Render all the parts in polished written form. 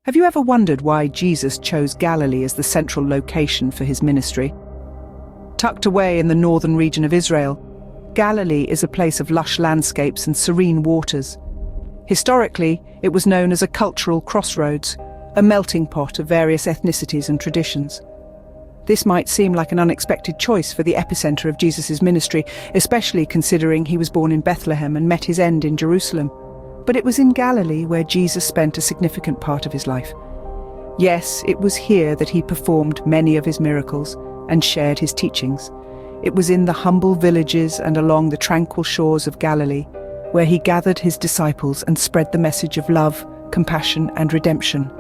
Have you ever wondered why Jesus chose Galilee as the central location for his ministry? Tucked away in the northern region of Israel, Galilee is a place of lush landscapes and serene waters. Historically, it was known as a cultural crossroads, a melting pot of various ethnicities and traditions. This might seem like an unexpected choice for the epicenter of Jesus' ministry, especially considering he was born in Bethlehem and met his end in Jerusalem. But it was in Galilee where Jesus spent a significant part of his life. Yes, it was here that he performed many of his miracles and shared his teachings. It was in the humble villages and along the tranquil shores of Galilee where he gathered his disciples and spread the message of love, compassion, and redemption.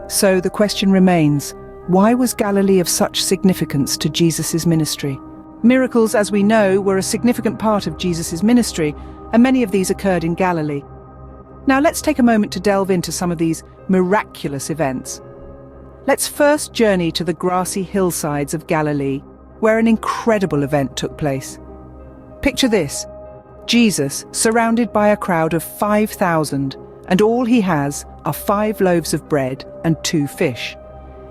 So the question remains, why was Galilee of such significance to Jesus' ministry? Miracles, as we know, were a significant part of Jesus' ministry, and many of these occurred in Galilee. Now let's take a moment to delve into some of these miraculous events. Let's first journey to the grassy hillsides of Galilee, where an incredible event took place. Picture this: Jesus surrounded by a crowd of 5,000, and all he has are 5 loaves of bread and 2 fish.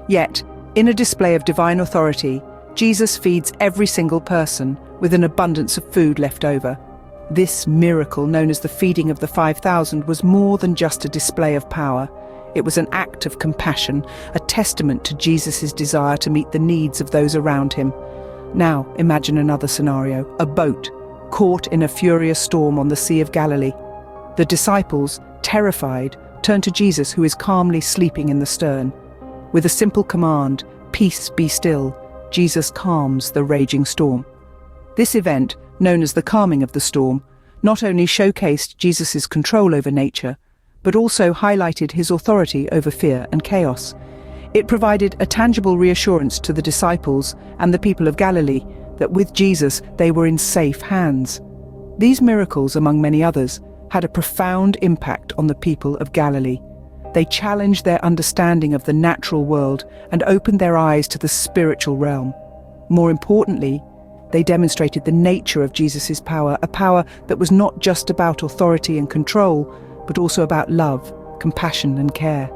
Yet, in a display of divine authority, Jesus feeds every single person with an abundance of food left over. This miracle, known as the feeding of the 5,000, was more than just a display of power. It was an act of compassion, a testament to Jesus' desire to meet the needs of those around him. Now, imagine another scenario: a boat caught in a furious storm on the Sea of Galilee. The disciples, terrified, turn to Jesus, who is calmly sleeping in the stern. With a simple command, "Peace, be still," Jesus calms the raging storm. This event, known as the calming of the storm, not only showcased Jesus' control over nature, but also highlighted his authority over fear and chaos. It provided a tangible reassurance to the disciples and the people of Galilee that with Jesus they were in safe hands. These miracles, among many others, had a profound impact on the people of Galilee. They challenged their understanding of the natural world and opened their eyes to the spiritual realm. More importantly, they demonstrated the nature of Jesus' power, a power that was not just about authority and control, but also about love, compassion, and care.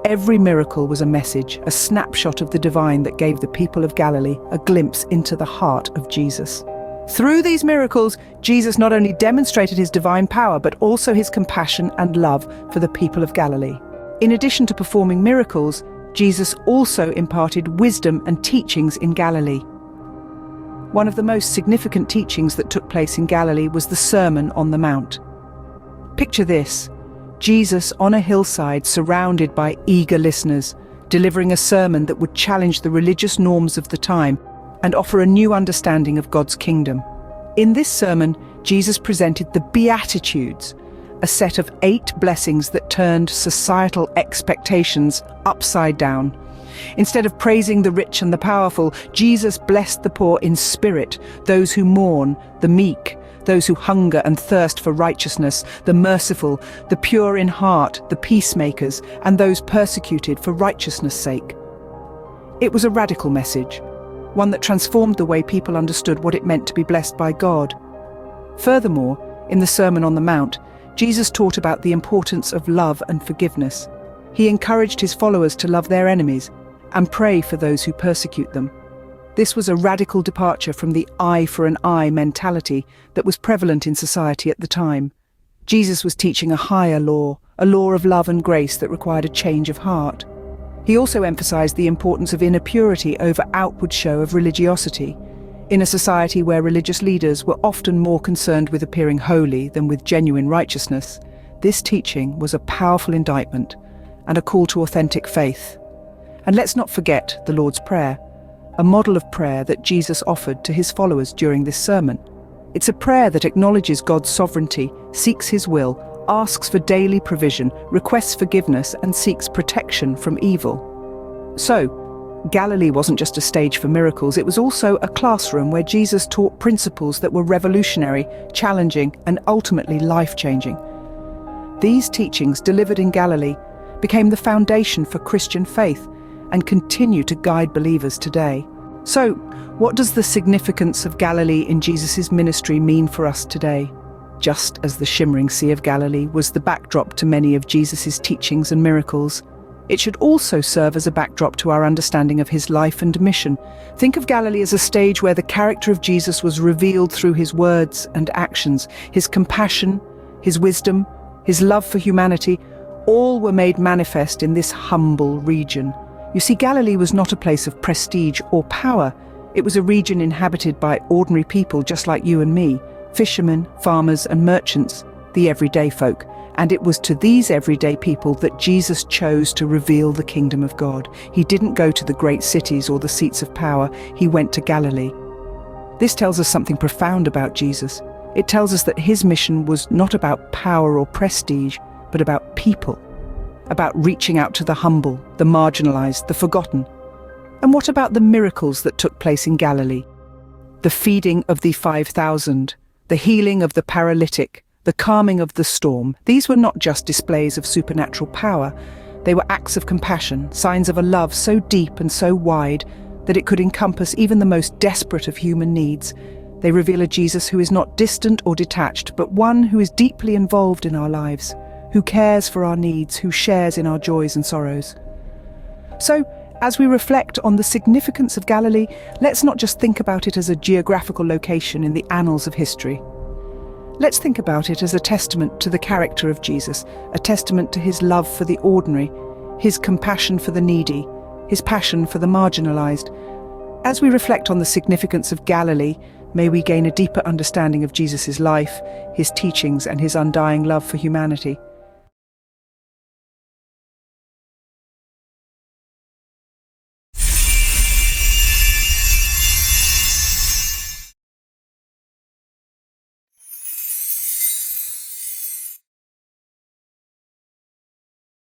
Every miracle was a message, a snapshot of the divine that gave the people of Galilee a glimpse into the heart of Jesus. Through these miracles, Jesus not only demonstrated his divine power, but also his compassion and love for the people of Galilee. In addition to performing miracles, Jesus also imparted wisdom and teachings in Galilee. One of the most significant teachings that took place in Galilee was the Sermon on the Mount. Picture this: Jesus on a hillside surrounded by eager listeners, delivering a sermon that would challenge the religious norms of the time and offer a new understanding of God's kingdom. In this sermon, Jesus presented the Beatitudes, a set of 8 blessings that turned societal expectations upside down. Instead of praising the rich and the powerful, Jesus blessed the poor in spirit, those who mourn, the meek, those who hunger and thirst for righteousness, the merciful, the pure in heart, the peacemakers, and those persecuted for righteousness' sake. It was a radical message, one that transformed the way people understood what it meant to be blessed by God. Furthermore, in the Sermon on the Mount, Jesus taught about the importance of love and forgiveness. He encouraged his followers to love their enemies and pray for those who persecute them. This was a radical departure from the eye for an eye mentality that was prevalent in society at the time. Jesus was teaching a higher law, a law of love and grace that required a change of heart. He also emphasized the importance of inner purity over outward show of religiosity. In a society where religious leaders were often more concerned with appearing holy than with genuine righteousness, this teaching was a powerful indictment and a call to authentic faith. And let's not forget the Lord's Prayer, a model of prayer that Jesus offered to his followers during this sermon. It's a prayer that acknowledges God's sovereignty, seeks his will, asks for daily provision, requests forgiveness, and seeks protection from evil. So, Galilee wasn't just a stage for miracles, it was also a classroom where Jesus taught principles that were revolutionary, challenging, and ultimately life-changing. These teachings, delivered in Galilee, became the foundation for Christian faith and continue to guide believers today. So, what does the significance of Galilee in Jesus' ministry mean for us today? Just as the shimmering Sea of Galilee was the backdrop to many of Jesus' teachings and miracles, It should also serve as a backdrop to our understanding of his life and mission. Think of Galilee as a stage where the character of Jesus was revealed through his words and actions. His compassion, his wisdom, his love for humanity, all were made manifest in this humble region. You see, Galilee was not a place of prestige or power. It was a region inhabited by ordinary people just like you and me, fishermen, farmers and merchants, the everyday folk. And it was to these everyday people that Jesus chose to reveal the kingdom of God. He didn't go to the great cities or the seats of power. He went to Galilee. This tells us something profound about Jesus. It tells us that his mission was not about power or prestige, but about people, about reaching out to the humble, the marginalized, the forgotten. And what about the miracles that took place in Galilee? The feeding of the 5,000, the healing of the paralytic, the calming of the storm. These were not just displays of supernatural power. They were acts of compassion, signs of a love so deep and so wide that it could encompass even the most desperate of human needs. They reveal a Jesus who is not distant or detached, but one who is deeply involved in our lives, who cares for our needs, who shares in our joys and sorrows. So, as we reflect on the significance of Galilee, let's not just think about it as a geographical location in the annals of history. Let's think about it as a testament to the character of Jesus, a testament to his love for the ordinary, his compassion for the needy, his passion for the marginalized. As we reflect on the significance of Galilee, may we gain a deeper understanding of Jesus' life, his teachings, and his undying love for humanity.